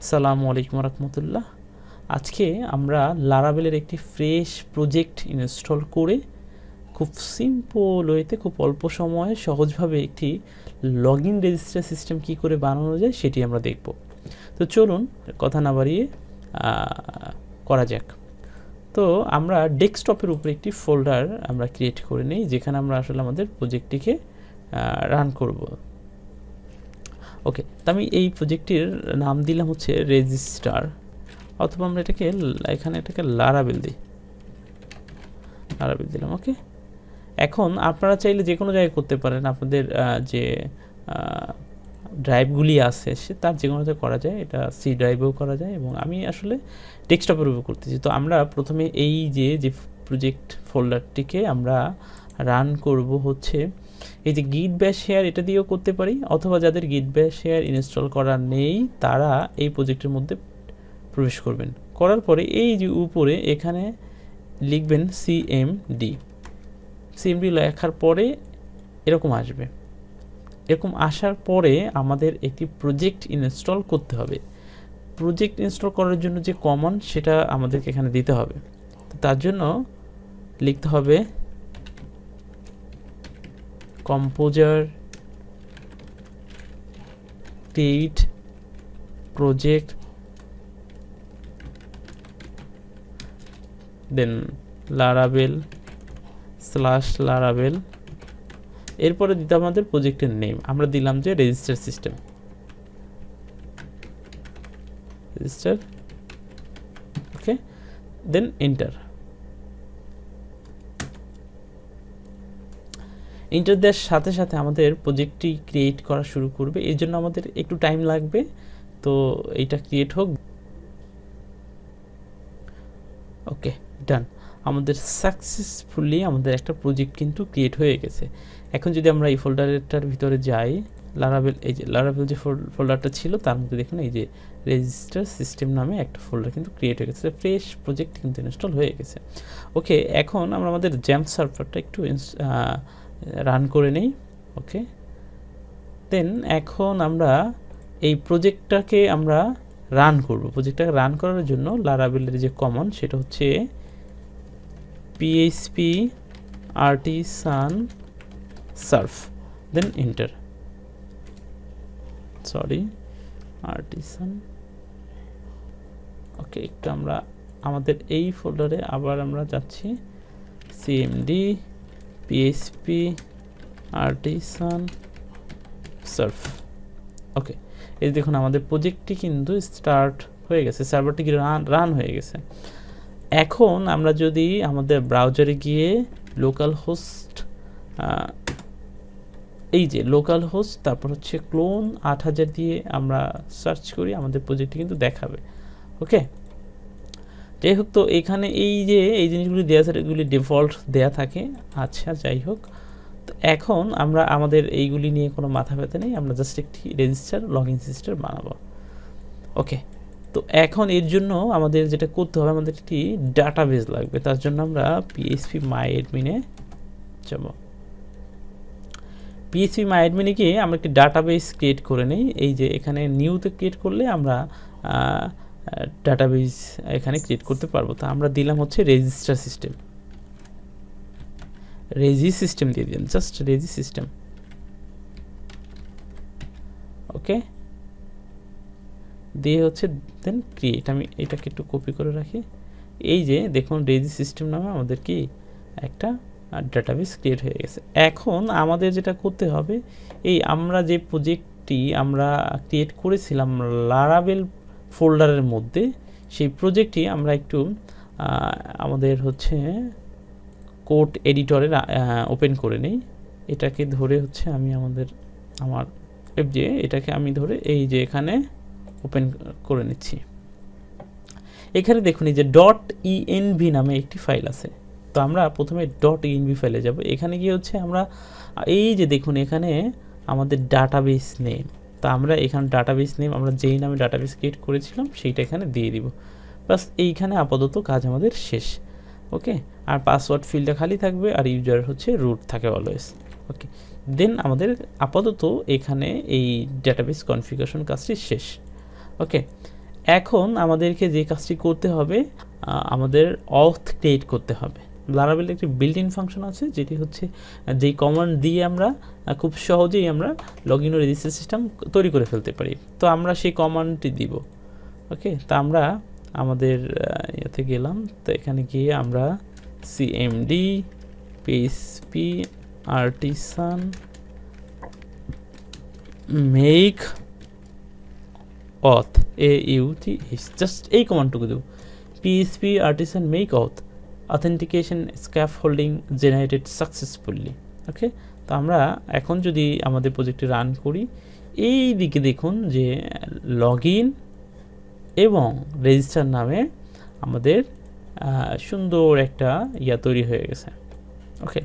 আসসালামু আলাইকুম রাহমাতুল্লাহ। আজকে আমরা লারাভেলের একটি ফ্রেশ প্রজেক্ট ইনস্টল করে খুব সিম্পল ওয়েতে খুব অল্প সময়ে সহজভাবে একটি লগইন রেজিস্টার সিস্টেম কি করে বানানো যায় সেটি আমরা দেখব। তো চলুন কথা না বাড়িয়ে করা যাক। তো আমরা ডেস্কটপের উপরে একটি ফোল্ডার আমরা ক্রিয়েট করে নিই, যেখানে আমরা আসলে আমাদের প্রজেক্টটিকে রান করব। ওকে, তো আমি এই প্রজেক্টটির নাম দিলাম হচ্ছে রেজিস্টার, অথবা আমরা এটাকে লারাভেল দিই, লারাভেল দিলাম। ওকে, এখন আপনারা চাইলে যে কোনো জায়গায় করতে পারেন, আপনাদের যে ড্রাইভগুলি আছে তার যে কোনো জায়গায় করা যায়, এটা সি ড্রাইভেও করা যায়, এবং আমি আসলে ডেস্কটপের উপর করতেছি। তো আমরা প্রথমে এই যে প্রজেক্ট ফোল্ডারটিকে আমরা রান করব হচ্ছে এই যে গিট ব্যাশ শেয়ার, এটা দিয়েও করতে পারি, অথবা যাদের গিট ব্যাশ শেয়ার ইনস্টল করা নেই তারা এই প্রজেক্টের মধ্যে প্রবেশ করবেন। করার পরে এই যে উপরে এখানে লিখবেন সিএমডি লেখার পরে এরকম আসবে। এরকম আসার পরে আমাদের একটি প্রজেক্ট ইনস্টল করতে হবে। প্রজেক্ট ইনস্টল করার জন্য যে কমান্ড সেটা আমাদেরকে এখানে দিতে হবে। তো তার জন্য লিখতে হবে কম্পোজার create project দেন Laravel/Laravel, এরপরে দিতে আমাদের প্রজেক্টের নেম, আমরা দিলাম যে রেজিস্টার সিস্টেম, রেজিস্টার। ওকে, দেন এন্টার। এন্টার দেওয়ার সাথে সাথে আমাদের প্রজেক্টটি ক্রিয়েট করা শুরু করবে। এর জন্য আমাদের একটু টাইম লাগবে, তো এইটা ক্রিয়েট হোক। ওকে, ডান। আমাদের সাকসেসফুলি আমাদের একটা প্রজেক্ট কিন্তু ক্রিয়েট হয়ে গেছে। এখন যদি আমরা এই ফোল্ডারটার ভিতরে যাই, লারাভেল, এই যে লারাভেল যে ফোল্ডারটা ছিল তার মধ্যে দেখুন এই যে রেজিস্টার সিস্টেম নামে একটা ফোল্ডার কিন্তু ক্রিয়েট হয়ে গেছে, ফ্রেশ প্রজেক্ট কিন্তু ইনস্টল হয়ে গেছে। ওকে, এখন আমরা আমাদের জ্যাম্প সার্ভারটা একটু রান করে নেই। ওকে, দেন এখন আমরা এই প্রজেক্টটাকে আমরা রান করব। প্রজেক্টটাকে রান করার জন্য লারাভেলের যে কমান্ড সেটা হচ্ছে PHP artisan surf, then enter. artisan। Okay, একটু আমরা আমাদের এই ফোল্ডারে আবার আমরা যাচ্ছি, cmd PHP artisan surf। ওকে, এই দেখুন আমাদের প্রজেক্টটি কিন্তু স্টার্ট হয়ে গেছে, সার্ভারটি কি রান হয়ে গেছে। এখন আমরা যদি আমাদের ব্রাউজারে গিয়ে লোকাল হোস্ট, এই যে লোকাল হোস্ট, তারপর হচ্ছে ক্লোন 8000 দিয়ে আমরা সার্চ করি, আমাদের প্রজেক্টটি কিন্তু দেখাবে। ওকে, যাই হোক, তো এখানে এই যে এই জিনিসগুলি দেওয়া আছে এগুলি ডিফল্ট দেয়া থাকে। আচ্ছা, যাই হোক, তো এখন আমরা আমাদের এইগুলি নিয়ে কোনো মাথা ব্যথা নেই, আমরা জাস্ট একটি রেজিস্টার লগইন সিস্টেম বানাবো। ওকে, তো এখন এর জন্য আমাদের যেটা করতে হবে, আমাদের একটি ডাটাবেস লাগবে। তার জন্য আমরা PHP MyAdmin-এ যাব। PHP MyAdmin-এ গিয়ে আমরা একটি ডাটাবেস ক্রিয়েট করে নিই। এই যে এখানে নিউতে ক্রিয়েট করলে আমরা ডাটাবেস এখানে ক্রিয়েট করতে পারবো। তো আমরা দিলাম হচ্ছে রেজিস্টার সিস্টেম, রেজি সিস্টেম দিয়ে দিলাম, জাস্ট রেজি সিস্টেম। ওকে, দিয়ে হচ্ছে দেন ক্রিয়েট। আমি এটাকে একটু কপি করে রাখি। এই যে দেখুন রেজি সিস্টেম নামে আমাদের কি একটা ডাটাবেস ক্রিয়েট হয়ে গেছে। এখন আমাদের যেটা করতে হবে, এই আমরা যে প্রজেক্টটি আমরা ক্রিয়েট করেছিলাম লারাভেল ফোল্ডারের মধ্যে, সেই প্রজেক্টটি আমরা একটু আমাদের হচ্ছে কোড এডিটরে ওপেন করে নেই। এটাকে ধরে হচ্ছে আমি আমার এটাকে আমি ধরে এই যে এখানে ওপেন করে নিচ্ছি। এখানে দেখুন এই যে .env নামে একটি ফাইল আছে। তো আমরা প্রথমে .env ফাইলে যাব। এখানে গিয়ে হচ্ছে আমরা এই যে দেখুন এখানে আমাদের ডাটাবেস নেম, তো আমরা এখানে ডাটাবেস নেম আমরা যেই নামে ডাটাবেস ক্রিয়েট করেছিলাম সেইটা এখানে দিয়ে দিব। বাস এইখানে আপাতত কাজ আমাদের শেষ। ওকে, আর পাসওয়ার্ড ফিল্ডটা খালি থাকবে, আর ইউজার হচ্ছে রুট থাকে অলওয়েজ। ওকে, দেন আমাদের আপাতত এখানে এই ডাটাবেস কনফিগারেশন কাজটি শেষ। ওকে, এখন আমাদেরকে যে কাজটি করতে হবে, আমাদের অথ ক্রিয়েট করতে হবে। লারাভেল একটি বিল্ট ইন ফাংশন আছে, যেটি হচ্ছে যেই কমান্ড দিয়ে আমরা খুব সহজেই আমরা লগ ইন ও রেজিস্টার সিস্টেম তৈরি করে ফেলতে পারি। তো আমরা সেই কমান্ডটি দিব। ওকে, তা আমরা আমাদের ইয়েতে গেলাম, তো এখানে গিয়ে আমরা cmd php artisan make auth auth just এই কমান্ডটুকু দেব, php artisan make auth authentication scaffolding generated successfully। ওকে, তো আমরা এখন যদি আমাদের প্রজেক্টটি রান করি, এই দিকে দেখুন যে লগ ইন এবং রেজিস্টার নামে আমাদের সুন্দর একটা তৈরি হয়ে গেছে। ওকে,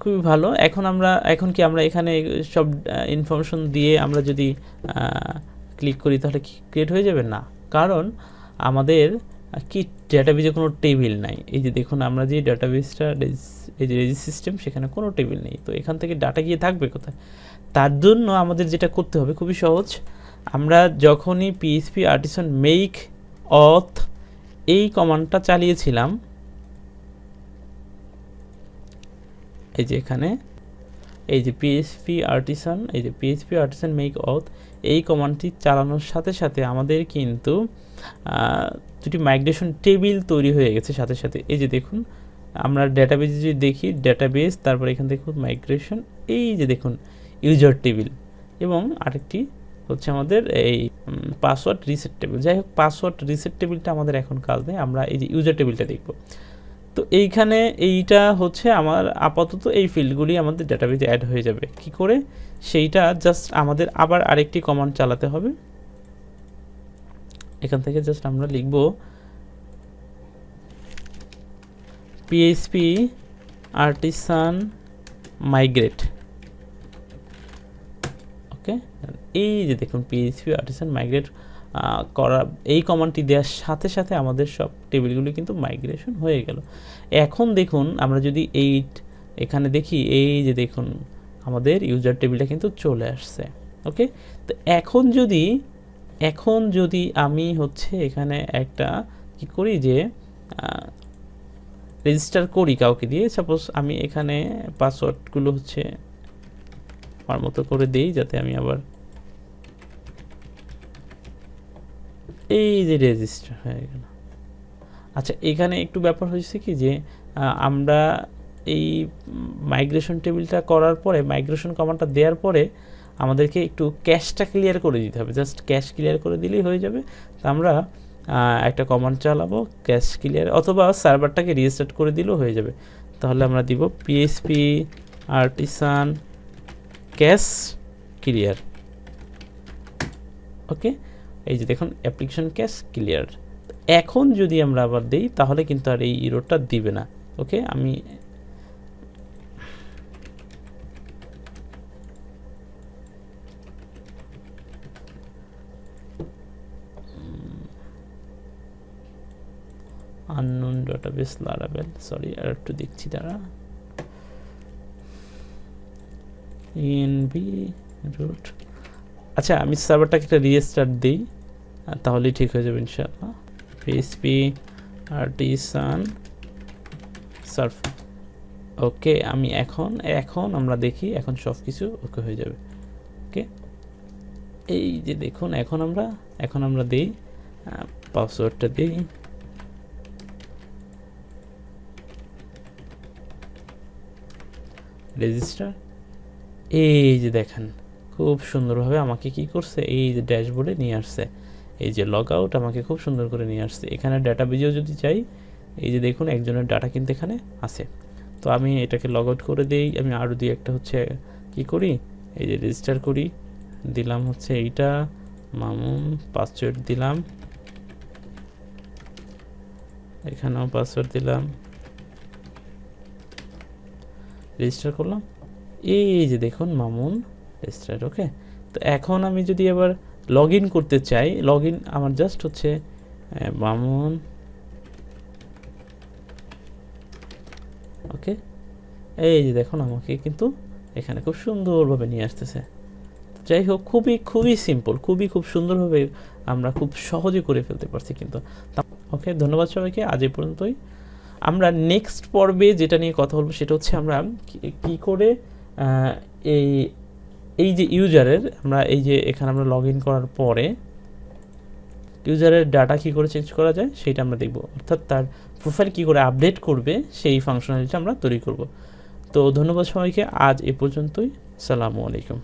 খুবই ভালো। এখন কি আমরা এখানে সব ইনফরমেশন দিয়ে আমরা যদি ক্লিক করি তাহলে কি ক্রিয়েট হয়ে যাবে? না, কারণ আমাদের কি ডেটাবেজে কোনো টেবিল নাই। এই যে দেখুন আমরা যে ডেটাবেসটা, এই যে রেজিস্টার সিস্টেম, সেখানে কোনো টেবিল নেই। তো এখান থেকে ডাটা গিয়ে থাকবে কোথায়? তার জন্য আমাদের যেটা করতে হবে খুবই সহজ। আমরা যখনই php artisan make auth এই কমান্ডটা চালিয়েছিলাম, এই যে এখানে এই যে php artisan make auth এই কমান্ডটি চালানোর সাথে সাথে আমাদের কিন্তু দুটি মাইগ্রেশন টেবিল তৈরি হয়ে গেছে সাথে সাথে। এই যে দেখুন আমরা ডেটাবেজে যদি দেখি, ডেটাবেস, তারপর এখান থেকে মাইগ্রেশন, এই যে দেখুন ইউজার টেবিল, এবং আরেকটি হচ্ছে আমাদের এই পাসওয়ার্ড রিসেট টেবিল। যাই হোক, পাসওয়ার্ড রিসেট টেবিলটা আমাদের এখন কাজ নেই, আমরা এই যে ইউজার টেবিলটা দেখব। তো এইখানে এইটা হচ্ছে আমার আপাতত এই ফিল্ডগুলি আমাদের ডেটাবেজে অ্যাড হয়ে যাবে। কি করে? সেইটা জাস্ট আমাদের আবার আরেকটি কমান্ড চালাতে হবে। এখান থেকে জাস্ট আমরা লিখব php artisan migrate। ওকে, এই যে দেখুন php artisan migrate করা, এই কমান্ডটি দেওয়ার সাথে সাথে আমাদের সব টেবিলগুলি কিন্তু মাইগ্রেশন হয়ে গেল। এখন দেখুন আমরা যদি এখানে দেখি, এই যে দেখুন আমাদের ইউজার টেবিলটা কিন্তু চলে আসছে। ওকে, তো এখন যদি আমি হচ্ছে এখানে একটা কি করি, যে রেজিস্টার করি কাউকে দিয়ে, সাপোজ আমি এখানে পাসওয়ার্ডগুলো হচ্ছে আমার মতো করে দিই, যাতে আমি আবার এই যে রেজিস্টার হয়ে গেল। আচ্ছা, এখানে একটু ব্যাপার হয়েছে কি, যে আমরা এই মাইগ্রেশন টেবিলটা করার পরে, মাইগ্রেশন কমান্ডটা দেওয়ার পরে আমাদেরকে একটু ক্যাশটা ক্লিয়ার করে দিতে হবে। জাস্ট ক্যাশ ক্লিয়ার করে দিলেই হয়ে যাবে। তো আমরা একটা কমান্ড চালাবো, ক্যাশ ক্লিয়ার, অথবা সার্ভারটাকে রিস্টার্ট করে দিলেও হয়ে যাবে। তাহলে আমরা দিব php artisan ক্যাশ ক্লিয়ার। ওকে, এই যে দেখুন অ্যাপ্লিকেশন ক্যাশ ক্লিয়ার। এখন যদি আমরা আবার দিই তাহলে কিন্তু আর এই ইরোরটা দিবে না। ওকে, আমি unknown database Laravel, সরি আর একটু দেখছি দাঁড়া, env root। আচ্ছা, আমি সার্ভারটাকে একটা রিস্টার্ট দিই, তাহলে ঠিক হয়ে যাবে ইনশাআল্লাহ। php artisan serve. ওকে, আমি এখন আমরা দেখি, এখন সব কিছু ওকে হয়ে যাবে। ওকে, এই যে দেখুন এখন আমরা দিই পাসওয়ার্ডটা দিই, রেজিস্টার। এই যে দেখেন খুব সুন্দরভাবে আমাকে কি করছে, এই যে ড্যাশবোর্ডে নিয়ে আসছে। এই যে লগ আউট আমাকে খুব সুন্দর করে নিয়ে আসছে। এখানে ডাটাবেজেও যদি চাই, এই যে দেখুন একজনের ডাটা কিন্তু এখানে আছে। তো আমি এটাকে লগ আউট করে দিই। আমি আরও দিয়ে একটা হচ্ছে কি করি, এই যে রেজিস্টার করি, দিলাম হচ্ছে এইটা মামুন, পাসওয়ার্ড দিলাম, এখানেও পাসওয়ার্ড দিলাম, রেজিস্টার করলাম। এই যে দেখুন মামুন রেজিস্টার। ওকে, তো এখন আমি যদি আবার লগ ইন করতে চাই, লগ ইন আমার জাস্ট হচ্ছে মামুন। ওকে, এই যে দেখুন আমাকে কিন্তু এখানে খুব সুন্দরভাবে নিয়ে আসতেছে। যাই হোক, খুবই সিম্পল, খুব সুন্দরভাবে আমরা খুব সহজে করে ফেলতে পারছি কিন্তু। ওকে, ধন্যবাদ সবাইকে, আজ এই পর্যন্তই। আমরা নেক্সট পর্বে যেটা নিয়ে কথা বলবো সেটা হচ্ছে আমরা কি করে এই যে ইউজারের, আমরা এই যে এখানে আমরা লগ ইন করার পরে ইউজারের ডাটা কী করে চেঞ্জ করা যায় সেটা আমরা দেখব, অর্থাৎ তার প্রোফাইল কী করে আপডেট করবে সেই ফাংশনালিটি আমরা তৈরি করব। তো ধন্যবাদ সবাইকে, আজ এ পর্যন্তই, সালামু আলাইকুম।